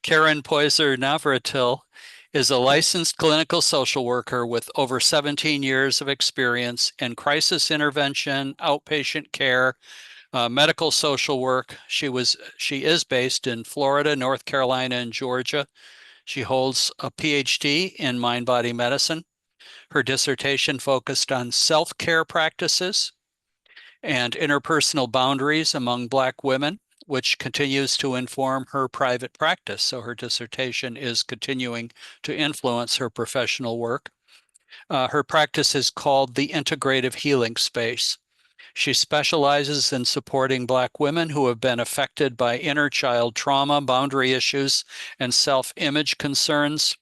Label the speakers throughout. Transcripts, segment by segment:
Speaker 1: Karen Poyser-Navratil is a licensed clinical social worker with over 17 years of experience in crisis intervention, outpatient care, medical social work. She is based in Florida, North Carolina, and Georgia. She holds a PhD in mind-body medicine. Her dissertation focused on self-care practices and interpersonal boundaries among Black women, which continues to inform her private practice. So her dissertation is continuing to influence her professional work. Her practice is called the Integrative Healing Space. She specializes in supporting Black women who have been affected by inner child trauma, boundary issues, and self-image concerns.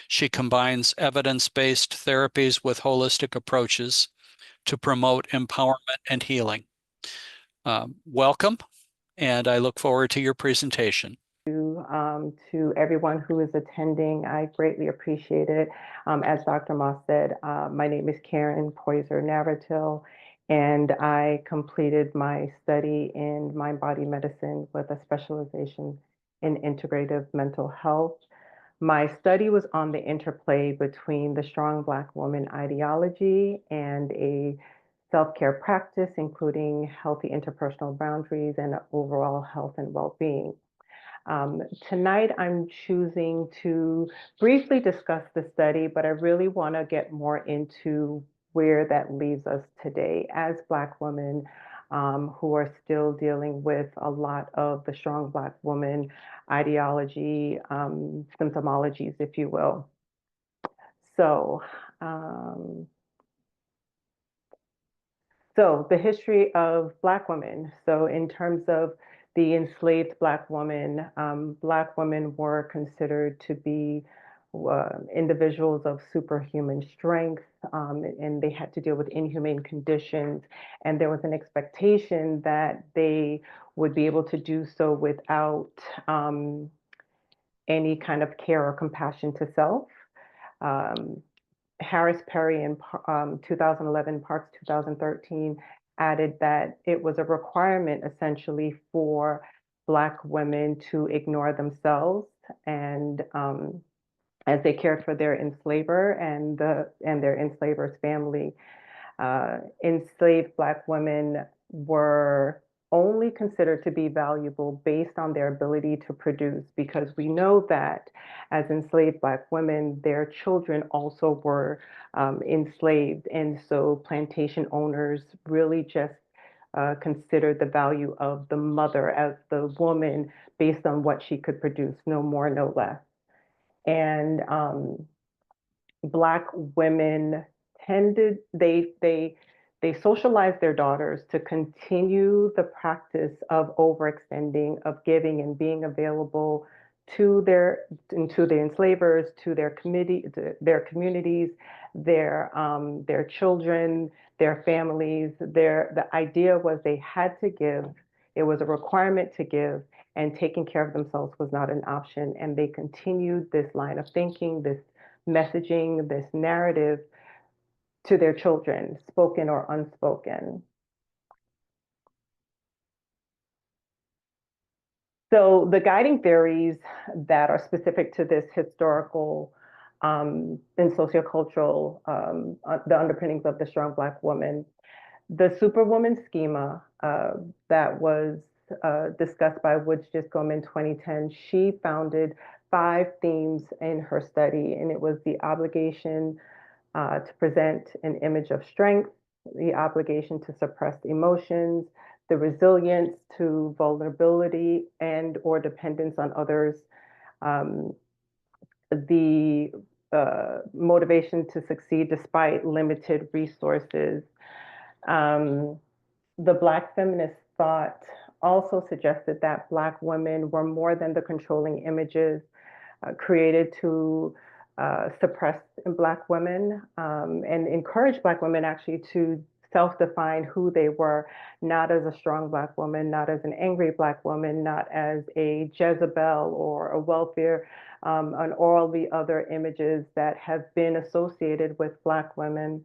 Speaker 1: She combines evidence-based therapies with holistic approaches to promote empowerment and healing. Welcome, and I look forward to your presentation.
Speaker 2: To everyone who is attending, I greatly appreciate it. As Dr. Moss said, my name is Karen Poyser-Navratil, and I completed my study in mind-body medicine with a specialization in integrative mental health. My study was on the interplay between the strong Black woman ideology and a self-care practice, including healthy interpersonal boundaries and overall health and well-being. Tonight, I'm choosing to briefly discuss the study, but I really want to get more into where that leaves us today as Black women who are still dealing with a lot of the strong Black woman ideology, symptomologies, if you will. So, the history of Black women. So in terms of the enslaved Black woman, Black women were considered to be individuals of superhuman strength, and they had to deal with inhumane conditions. And there was an expectation that they would be able to do so without any kind of care or compassion to self. Harris Perry in 2011, Parks 2013, added that it was a requirement essentially for Black women to ignore themselves and as they cared for their enslaver and their enslaver's family. Enslaved Black women were only considered to be valuable based on their ability to produce, because we know that as enslaved Black women, their children also were enslaved. And so plantation owners really just considered the value of the mother as the woman based on what she could produce, no more, no less. And Black women tended, they socialized their daughters to continue the practice of overextending, of giving and being available to the enslavers, to their communities, their children, their families. The idea was they had to give. It was a requirement to give, and taking care of themselves was not an option. And they continued this line of thinking, this messaging, this narrative to their children, spoken or unspoken. So the guiding theories that are specific to this historical and sociocultural, the underpinnings of the strong Black woman, the superwoman schema that was discussed by Woods Giscombe in 2010, she founded 5 themes in her study, and it was the obligation to present an image of strength, the obligation to suppress emotions, the resilience to vulnerability and or dependence on others, the motivation to succeed despite limited resources. The Black feminist thought also suggested that Black women were more than the controlling images created to suppress Black women and encourage Black women actually to self-define who they were, not as a strong Black woman, not as an angry Black woman, not as a Jezebel or a welfare, and all the other images that have been associated with Black women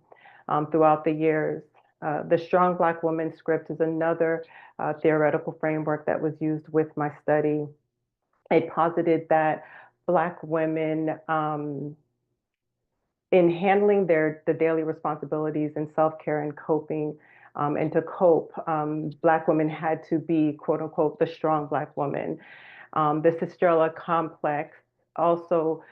Speaker 2: throughout the years. The Strong Black Woman script is another theoretical framework that was used with my study. it posited that Black women, in handling the daily responsibilities and self-care and coping, and to cope, Black women had to be, quote unquote, the strong Black woman. The Sistrella complex, also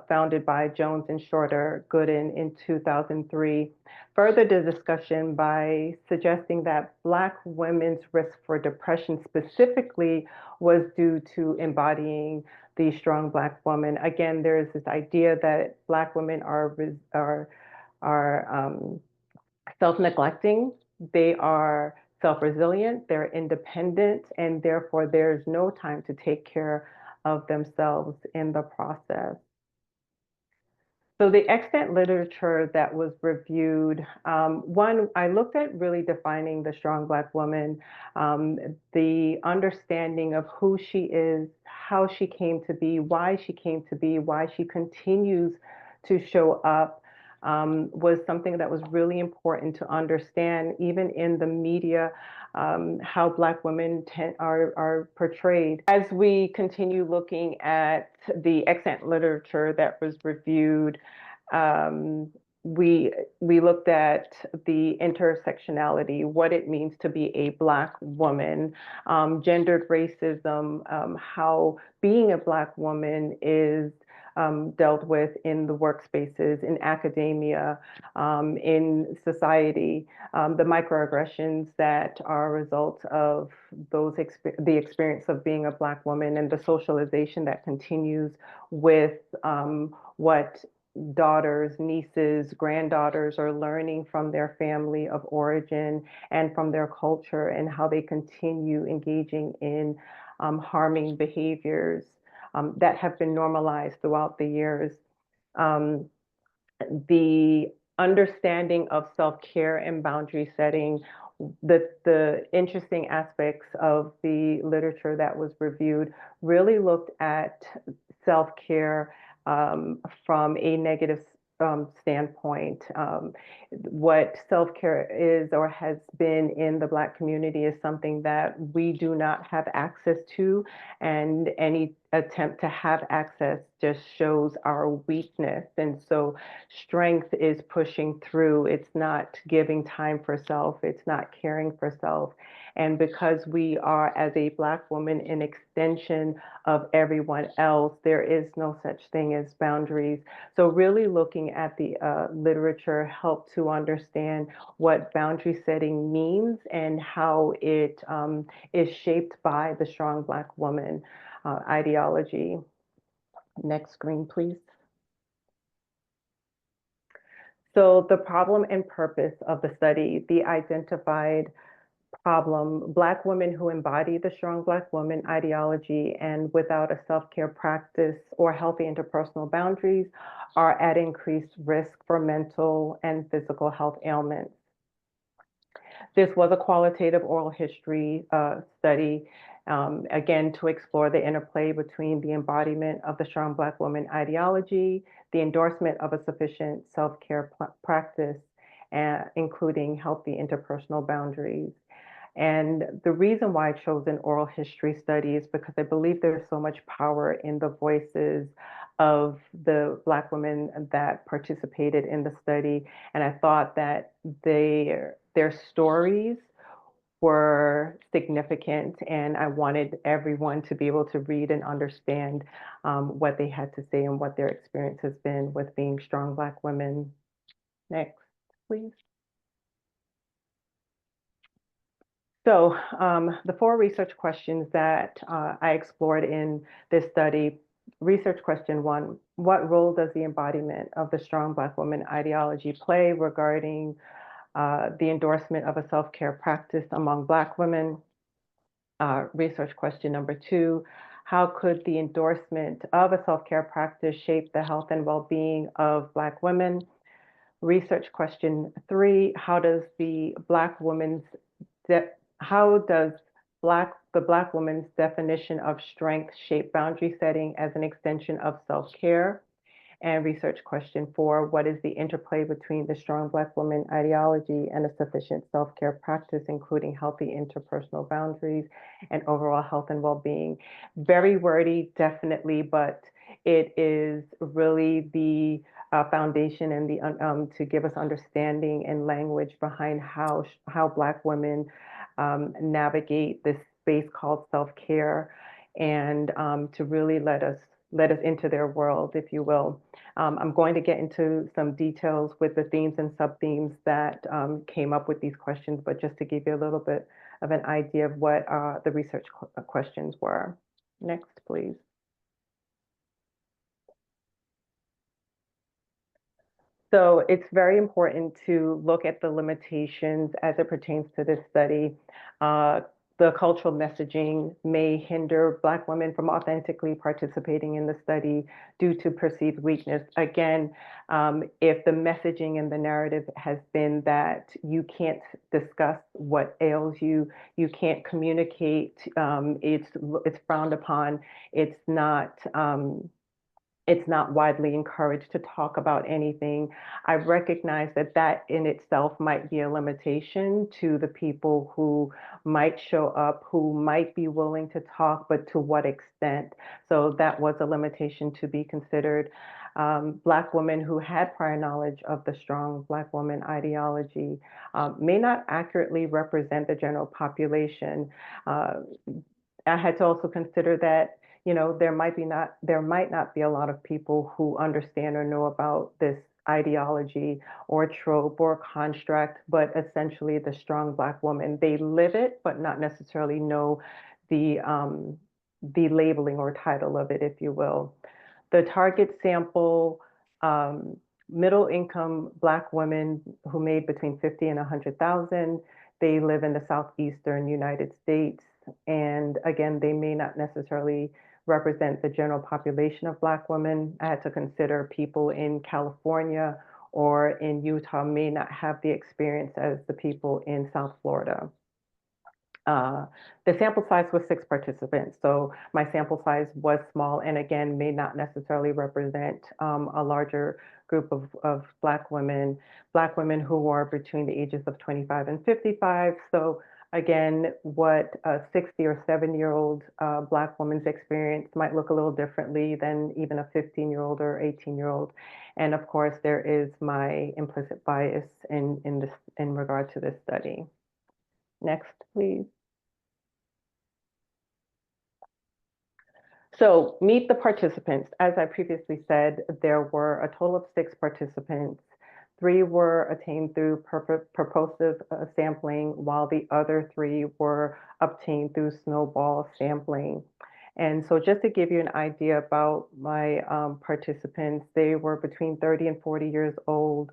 Speaker 2: founded by Jones and Shorter Gooden in 2003, furthered the discussion by suggesting that Black women's risk for depression specifically was due to embodying the strong Black woman. Again, there is this idea that Black women are self-neglecting, they are self-resilient, they're independent, and therefore there's no time to take care of themselves in the process. So the extant literature that was reviewed, one, I looked at really defining the strong Black woman, the understanding of who she is, how she came to be, why she came to be, why she continues to show up, was something that was really important to understand, even in the media, how Black women are portrayed. As we continue looking at the extant literature that was reviewed, um, we looked at the intersectionality, what it means to be a Black woman, gendered racism, how being a Black woman is dealt with in the workspaces, in academia, in society, the microaggressions that are a result of the experience of being a Black woman, and the socialization that continues with what daughters, nieces, granddaughters are learning from their family of origin and from their culture, and how they continue engaging in harming behaviors that have been normalized throughout the years. Um, the understanding of self-care and boundary setting, the interesting aspects of the literature that was reviewed really looked at self-care from a negative standpoint. What self-care is or has been in the Black community is something that we do not have access to, and any attempt to have access just shows our weakness. And so strength is pushing through. It's not giving time for self. It's not caring for self. And because we are, as a Black woman, an extension of everyone else, there is no such thing as boundaries. So really looking at the literature helped to understand what boundary setting means and how it is shaped by the strong Black woman ideology. Next screen, please. So the problem and purpose of the study, the identified problem, Black women who embody the strong Black woman ideology and without a self-care practice or healthy interpersonal boundaries are at increased risk for mental and physical health ailments. This was a qualitative oral history study, again, to explore the interplay between the embodiment of the strong Black woman ideology, the endorsement of a sufficient self-care practice, including healthy interpersonal boundaries. And the reason why I chose an oral history study is because I believe there's so much power in the voices of the Black women that participated in the study. And I thought that their stories were significant, and I wanted everyone to be able to read and understand what they had to say and what their experience has been with being strong Black women. Next, please. So the 4 research questions that I explored in this study. Research question 1, what role does the embodiment of the strong Black woman ideology play regarding the endorsement of a self-care practice among Black women? Research question number 2, how could the endorsement of a self-care practice shape the health and well-being of Black women? Research question 3, how does the Black woman's the Black woman's definition of strength shape boundary setting as an extension of self-care? And research question 4, what is the interplay between the strong Black woman ideology and a sufficient self-care practice, including healthy interpersonal boundaries and overall health and well-being? Very wordy, definitely, but it is really the foundation and the to give us understanding and language behind how Black women navigate this space called self-care, and to really let us into their world, if you will. I'm going to get into some details with the themes and sub-themes that came up with these questions, but just to give you a little bit of an idea of what the research questions were. Next, please. So it's very important to look at the limitations as it pertains to this study. The cultural messaging may hinder Black women from authentically participating in the study due to perceived weakness. Again, if the messaging and the narrative has been that you can't discuss what ails you, you can't communicate, it's frowned upon, it's not widely encouraged to talk about anything. I recognize that that in itself might be a limitation to the people who might show up, who might be willing to talk, but to what extent? So that was a limitation to be considered. Black women who had prior knowledge of the strong Black woman ideology may not accurately represent the general population. I had to also consider that, you know, there might not be a lot of people who understand or know about this ideology or trope or construct, but essentially the strong Black woman, they live it, but not necessarily know the labeling or title of it, if you will. The target sample, middle income Black women who made between 50 and 100,000. They live in the southeastern United States. And again, they may not necessarily represent the general population of Black women. I had to consider people in California or in Utah may not have the experience as the people in South Florida. The sample size was 6 participants, so my sample size was small and again may not necessarily represent a larger group of Black women who are between the ages of 25 and 55. So again, what a 60 or 70-year-old Black woman's experience might look a little differently than even a 15-year-old or 18-year-old. And of course, there is my implicit bias in regard to this study. Next, please. So meet the participants. As I previously said, there were a total of 6 participants. 3 were attained through purposive sampling, while the other 3 were obtained through snowball sampling. And so just to give you an idea about my participants, they were between 30 and 40 years old.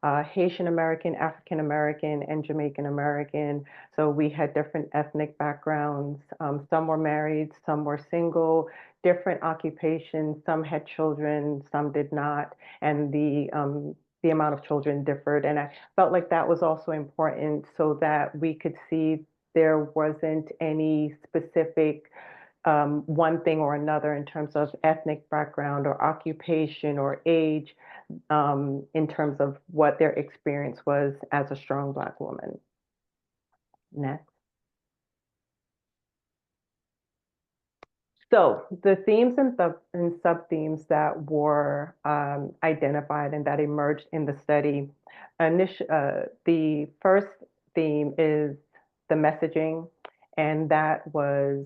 Speaker 2: Haitian American, African American, and Jamaican American. So we had different ethnic backgrounds. Some were married, some were single, different occupations. Some had children, some did not, and the amount of children differed. And I felt like that was also important so that we could see there wasn't any specific one thing or another in terms of ethnic background or occupation or age, in terms of what their experience was as a strong Black woman. Next. So the themes and sub-themes that were identified and that emerged in the study, the first theme is the messaging, and that was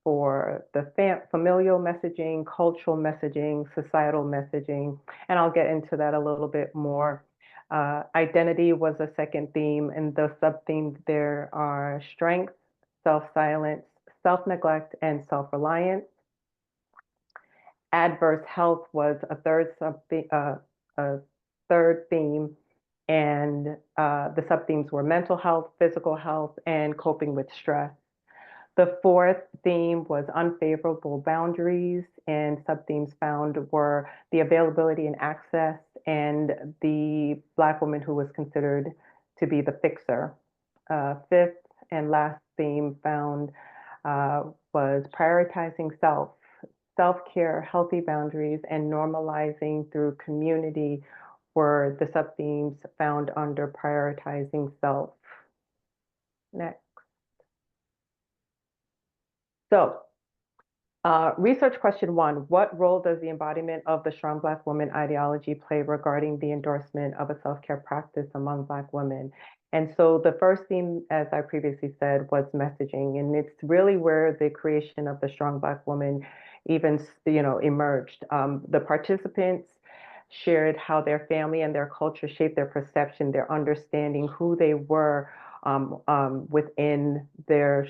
Speaker 2: for the familial messaging, cultural messaging, societal messaging, and I'll get into that a little bit more. Identity was a second theme, and the sub-themes there are strength, self-silence, self-neglect, and self-reliance. Adverse health was a third theme, and the sub-themes were mental health, physical health, and coping with stress. The fourth theme was unfavorable boundaries, and sub-themes found were the availability and access, and the Black woman who was considered to be the fixer. Fifth and last theme found was prioritizing self. self-care, healthy boundaries, and normalizing through community were the sub-themes found under prioritizing self. Next. So, research question 1, what role does the embodiment of the strong Black woman ideology play regarding the endorsement of a self-care practice among Black women? And so the first theme, as I previously said, was messaging, and it's really where the creation of the strong Black woman even, emerged. The participants shared how their family and their culture shaped their perception, their understanding, who they were within their,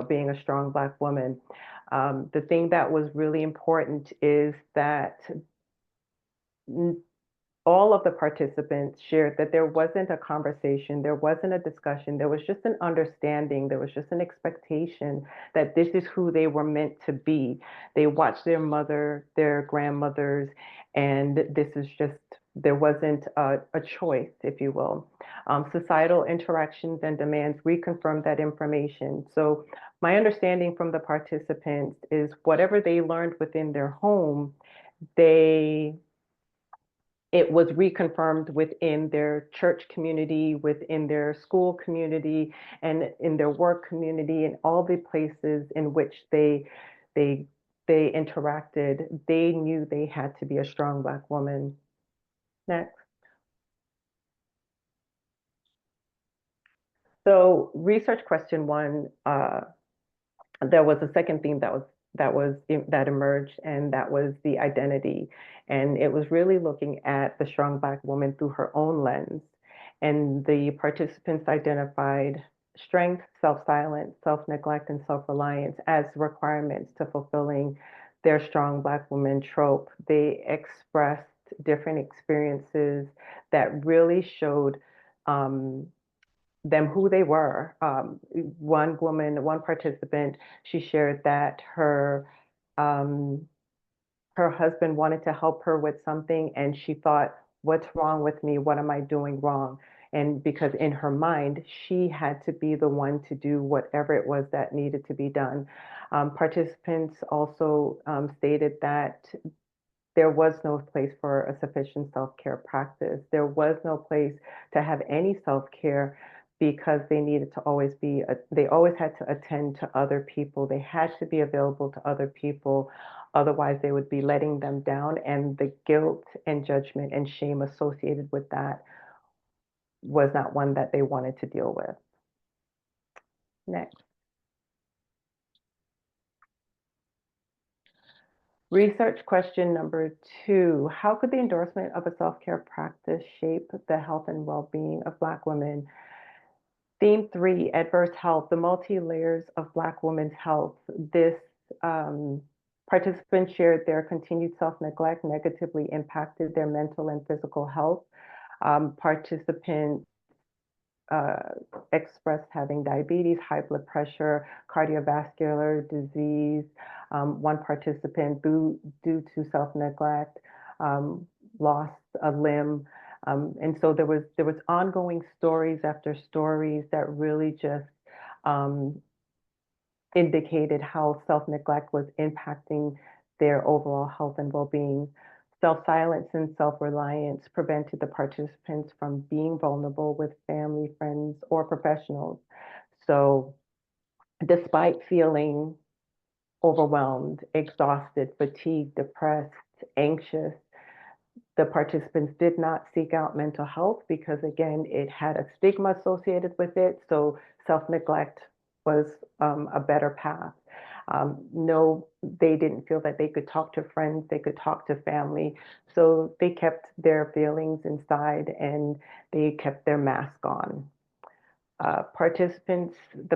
Speaker 2: being a strong Black woman. The thing that was really important is that all of the participants shared that there wasn't a conversation, there wasn't a discussion, there was just an understanding, there was just an expectation that this is who they were meant to be. They watched their mother, their grandmothers, and this is just, there wasn't a choice, if you will. Societal interactions and demands reconfirmed that information. So my understanding from the participants is whatever they learned within their home, it was reconfirmed within their church community, within their school community, and in their work community, and all the places in which they interacted. They knew they had to be a strong Black woman. Next. So research question 1, there was a second theme that emerged, and that was the identity. And it was really looking at the strong Black woman through her own lens. And the participants identified strength, self-silence, self-neglect, and self-reliance as requirements to fulfilling their strong Black woman trope. They expressed different experiences that really showed them who they were. One woman, one participant, she shared that um, her husband wanted to help her with something, and she thought, "What's wrong with me? What am I doing wrong?" And because in her mind, she had to be the one to do whatever it was that needed to be done. Participants also stated that there was no place for a sufficient self-care practice. There was no place to have any self-care because they needed to always be, they always had to attend to other people. They had to be available to other people. Otherwise, they would be letting them down. And the guilt and judgment and shame associated with that was not one that they wanted to deal with. Next. Research question number 2, how could the endorsement of a self-care practice shape the health and well-being of Black women? Theme 3, adverse health, the multi-layers of Black women's health. This participants shared their continued self-neglect negatively impacted their mental and physical health. Participants expressed having diabetes, high blood pressure, cardiovascular disease. One participant, due to self-neglect, lost a limb. And so there was ongoing stories after stories that really just indicated how self-neglect was impacting their overall health and well-being. Self-silence and self-reliance prevented the participants from being vulnerable with family, friends, or professionals. So despite feeling overwhelmed, exhausted, fatigued, depressed, anxious, the participants did not seek out mental health because, again, it had a stigma associated with it. So self-neglect was a better path. No, they didn't feel that they could talk to friends, they could talk to family. So they kept their feelings inside and they kept their mask on. The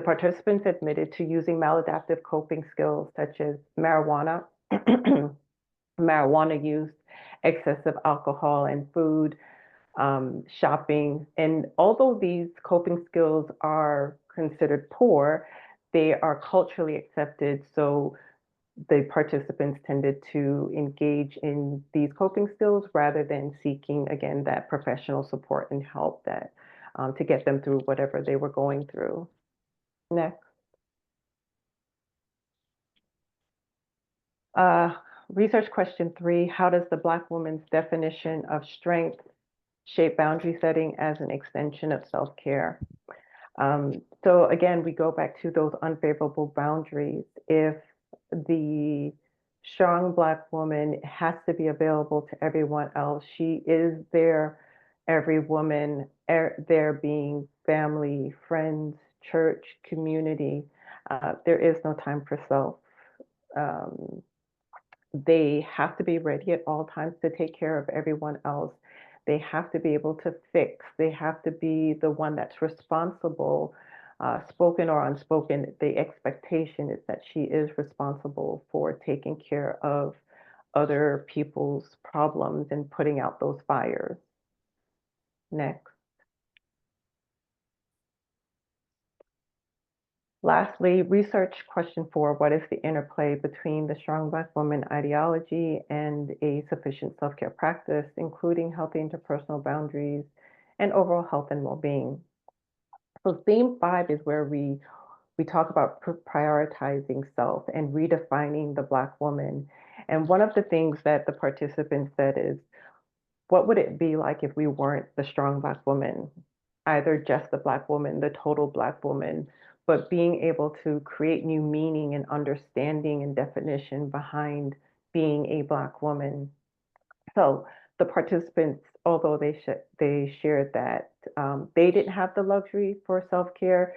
Speaker 2: participants admitted to using maladaptive coping skills such as marijuana, marijuana use, excessive alcohol and food, shopping. And although these coping skills are considered poor, they are culturally accepted. So the participants tended to engage in these coping skills rather than seeking, again, that professional support and help that to get them through whatever they were going through. Next. Research question 3, how does the Black woman's definition of strength shape boundary setting as an extension of self-care? So again, we go back to those unfavorable boundaries. If the strong Black woman has to be available to everyone else, she is there, every woman, there being family, friends, church, community. There is no time for self. Um, they have to be ready at all times to take care of everyone else. They have to be able to fix. They have to be the one that's responsible, spoken or unspoken. The expectation is that she is responsible for taking care of other people's problems and putting out those fires. Next. Lastly, research question 4, what is the interplay between the strong Black woman ideology and a sufficient self-care practice, including healthy interpersonal boundaries and overall health and well-being? So theme 5 is where we talk about prioritizing self and redefining the Black woman. And one of the things that the participants said is, what would it be like if we weren't the strong Black woman, either just the Black woman, the total Black woman, but being able to create new meaning and understanding and definition behind being a Black woman. So the participants, although they shared that they didn't have the luxury for self-care,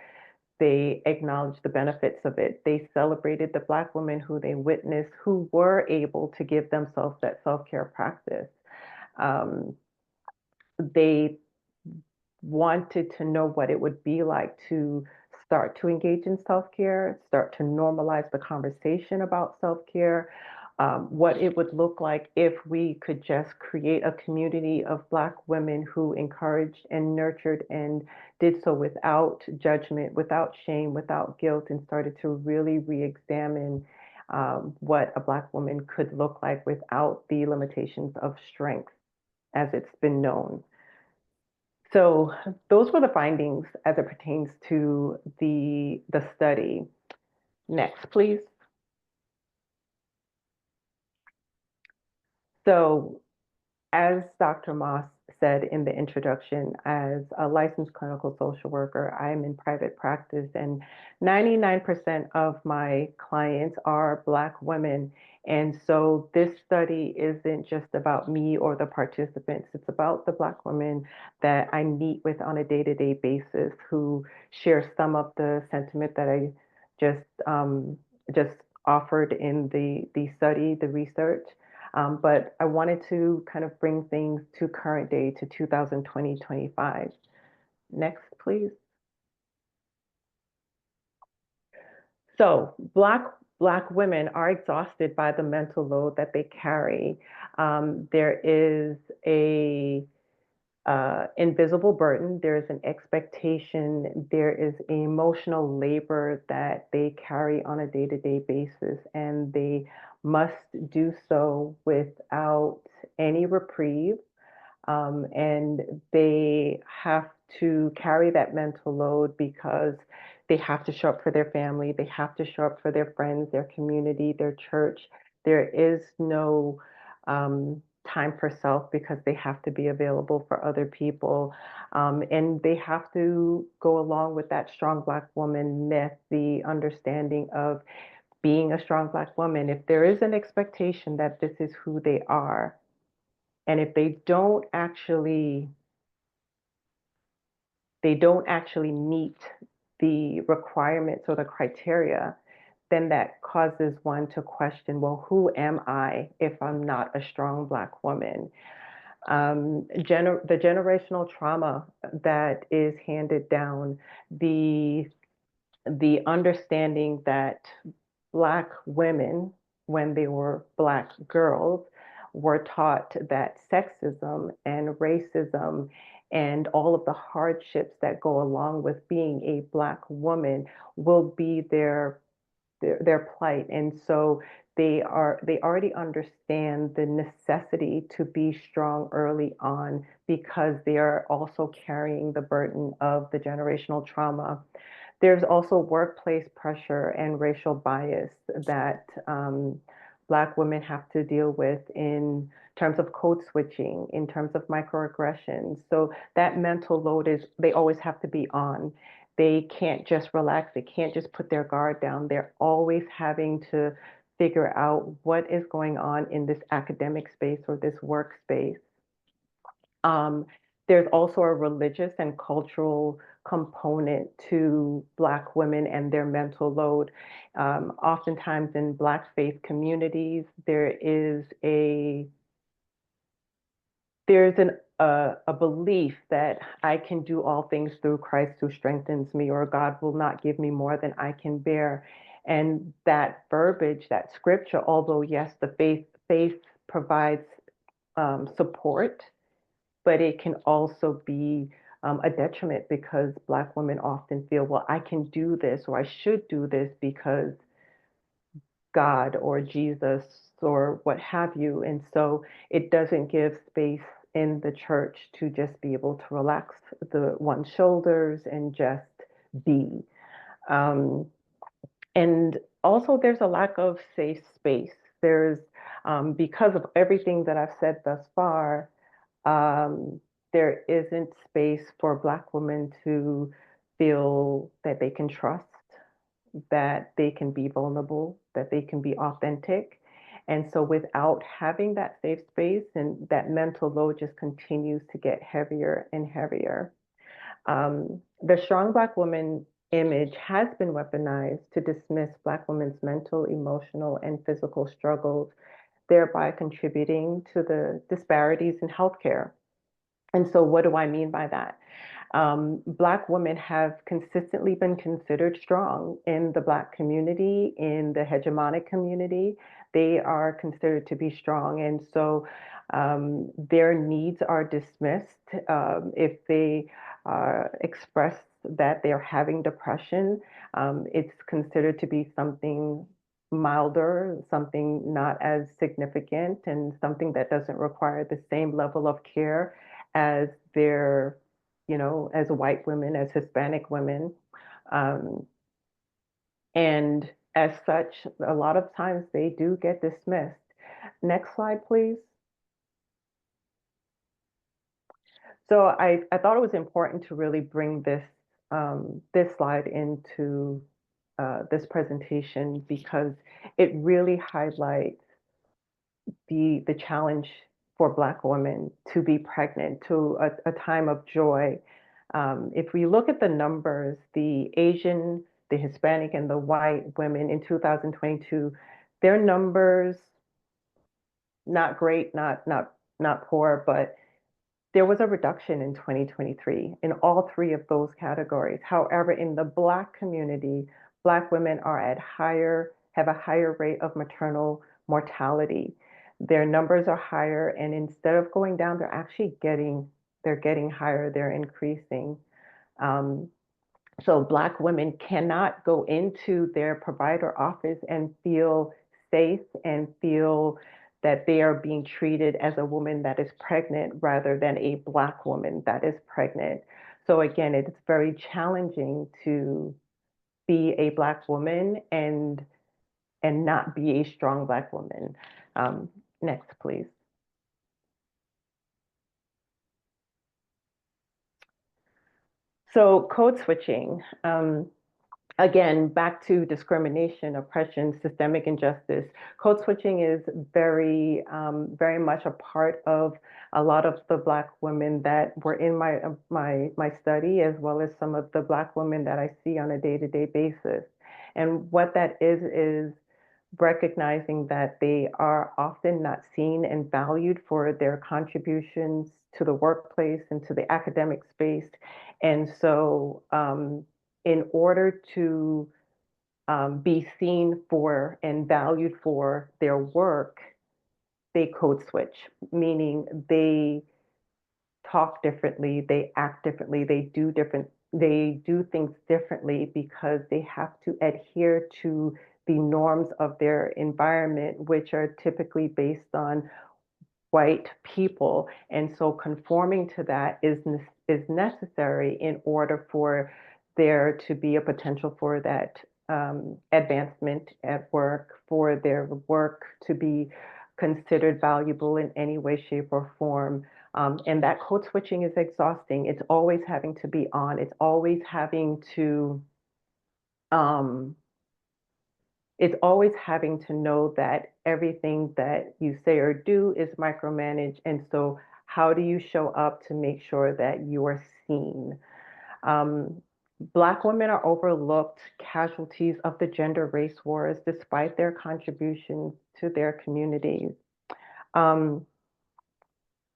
Speaker 2: they acknowledged the benefits of it. They celebrated the Black women who they witnessed who were able to give themselves that self-care practice. They wanted to know what it would be like to start to engage in self-care, start to normalize the conversation about self-care, what it would look like if we could just create a community of Black women who encouraged and nurtured and did so without judgment, without shame, without guilt, and started to really re-examine what a Black woman could look like without the limitations of strength as it's been known. So those were the findings as it pertains to the study. Next, please. So as Dr. Moss said in the introduction, as a licensed clinical social worker, I'm in private practice, and 99% of my clients are Black women. And so this study isn't just about me or the participants, it's about the Black women that I meet with on a day-to-day basis who share some of the sentiment that I just offered in the study, the research. But I wanted to kind of bring things to current day to 2020-25. Next, please. So Black women are exhausted by the mental load that they carry. There is a invisible burden, there is an expectation, there is emotional labor that they carry on a day-to-day basis, and they must do so without any reprieve. And they have to carry that mental load because they have to show up for their family, they have to show up for their friends, their community, their church. There is no time for self because they have to be available for other people. And they have to go along with that strong Black woman myth, the understanding of being a strong Black woman. If there is an expectation that this is who they are, and if they don't actually meet the requirements or the criteria, then that causes one to question, well, who am I if I'm not a strong Black woman? The generational trauma that is handed down, the understanding that Black women, when they were Black girls, were taught that sexism and racism and all of the hardships that go along with being a Black woman will be their plight. And so they already understand the necessity to be strong early on because they are also carrying the burden of the generational trauma. There's also workplace pressure and racial bias that Black women have to deal with in terms of code switching, in terms of microaggressions. So that mental load is, they always have to be on. They can't just relax. They can't just put their guard down. They're always having to figure out what is going on in this academic space or this workspace. Um, there's also a religious and cultural component to Black women and their mental load. Oftentimes in Black faith communities, there's a belief that I can do all things through Christ who strengthens me, or God will not give me more than I can bear. And that verbiage, that scripture, although yes, the faith provides support, but it can also be a detriment because Black women often feel, well, I can do this or I should do this because God or Jesus or what have you. And so it doesn't give space in the church to just be able to relax one's shoulders and just be. Um, and also, there's a lack of safe space. Because of everything that I've said thus far, um, there isn't space for Black women to feel that they can trust, that they can be vulnerable, that they can be authentic. And so without having that safe space, and that mental load just continues to get heavier and heavier. The strong Black woman image has been weaponized to dismiss Black women's mental, emotional, and physical struggles, thereby contributing to the disparities in healthcare. And so, what do I mean by that? Black women have consistently been considered strong in the Black community, in the hegemonic community. They are considered to be strong. And so their needs are dismissed. If they express that they're having depression, it's considered to be something milder, something not as significant, and something that doesn't require the same level of care as their as white women, as Hispanic women. Um, and as such, a lot of times they do get dismissed. Next slide, please. So I thought it was important to really bring this slide into this presentation because it really highlights the challenge for Black women to be pregnant, to a time of joy. If we look at the numbers, the Asian, the Hispanic, and the white women in 2022, their numbers, not great, not poor, but there was a reduction in 2023 in all three of those categories. However, in the Black community, Black women have a higher rate of maternal mortality. Their numbers are higher, and instead of going down, they're getting higher, they're increasing. Um, so Black women cannot go into their provider office and feel safe and feel that they are being treated as a woman that is pregnant rather than a Black woman that is pregnant. So again, it's very challenging to be a Black woman and not be a strong Black woman. Next, please. So code switching. Again, back to discrimination, oppression, systemic injustice. Code switching is very much a part of a lot of the Black women that were in my study, as well as some of the Black women that I see on a day-to-day basis. And what that is recognizing that they are often not seen and valued for their contributions to the workplace and to the academic space. And so, in order to be seen for and valued for their work, they code switch, meaning they talk differently, they act differently, they do things differently because they have to adhere to the norms of their environment, which are typically based on white people. And so conforming to that is necessary in order for there to be a potential for that advancement at work, for their work to be considered valuable in any way, shape, or form. And that code switching is exhausting. It's always having to be on. Um, it's always having to know that everything that you say or do is micromanaged. And so how do you show up to make sure that you are seen? Um, Black women are overlooked casualties of the gender race wars despite their contributions to their communities. Um,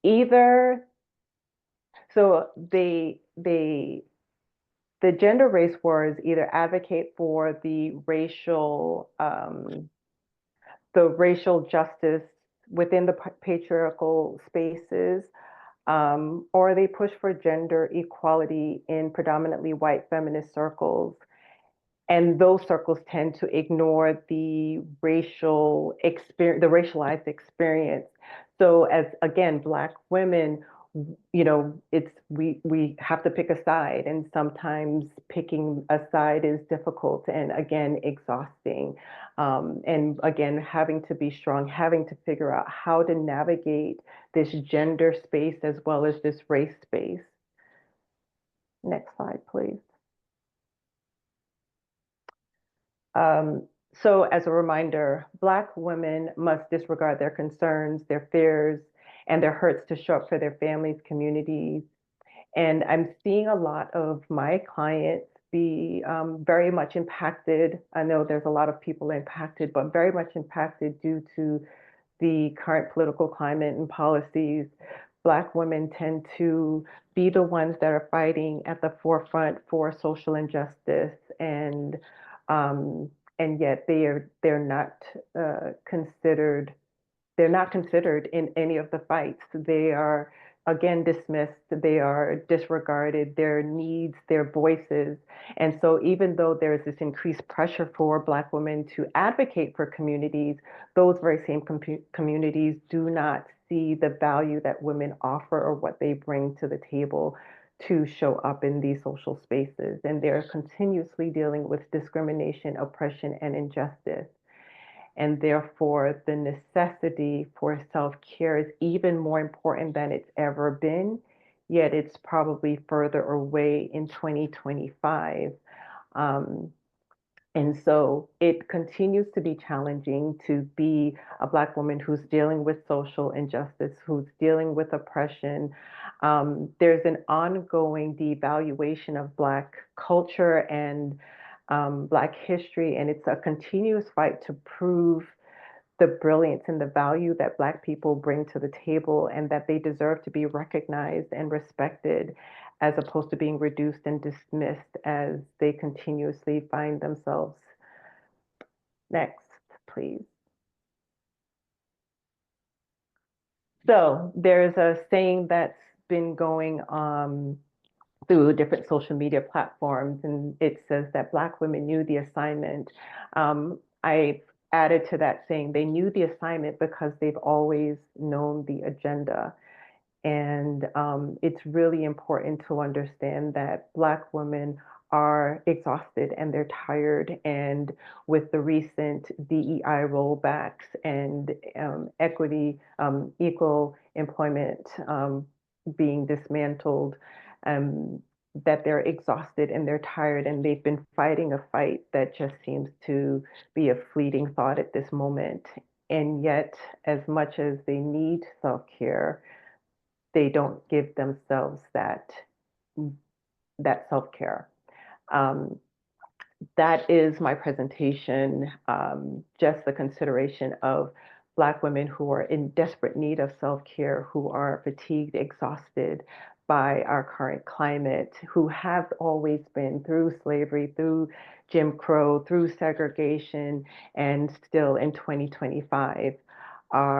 Speaker 2: either so the gender race wars either advocate for the racial justice within the patriarchal spaces, or they push for gender equality in predominantly white feminist circles. And those circles tend to ignore the racialized experience. So as again, Black women, we have to pick a side, and sometimes picking a side is difficult and again exhausting. And again, having to be strong, having to figure out how to navigate this gender space as well as this race space. Next slide, please. So as a reminder, Black women must disregard their concerns, their fears, and their hurts to show up for their families, communities. And I'm seeing a lot of my clients be very much impacted. I know there's a lot of people impacted, but very much impacted due to the current political climate and policies. Black women tend to be the ones that are fighting at the forefront for social injustice, um, and yet they're not considered they're not considered in any of the fights. They are, again, dismissed. They are disregarded, their needs, their voices. And so even though there's this increased pressure for Black women to advocate for communities, those very same communities do not see the value that women offer or what they bring to the table to show up in these social spaces. And they're continuously dealing with discrimination, oppression, and injustice. And therefore, the necessity for self-care is even more important than it's ever been, yet it's probably further away in 2025. Um, and so it continues to be challenging to be a Black woman who's dealing with social injustice, who's dealing with oppression. There's an ongoing devaluation of Black culture and Black history, and it's a continuous fight to prove the brilliance and the value that Black people bring to the table and that they deserve to be recognized and respected, as opposed to being reduced and dismissed as they continuously find themselves. Next, please. So there's a saying that's been going through different social media platforms, and it says that Black women knew the assignment. I added to that saying they knew the assignment because they've always known the agenda. And it's really important to understand that Black women are exhausted and they're tired. And with the recent DEI rollbacks and equal employment being dismantled, that they're exhausted and they're tired and they've been fighting a fight that just seems to be a fleeting thought at this moment. And yet, as much as they need self-care, they don't give themselves that self-care. Um, that is my presentation, just the consideration of Black women who are in desperate need of self-care, who are fatigued, exhausted by our current climate, who have always been through slavery, through Jim Crow, through segregation, and still in 2025 are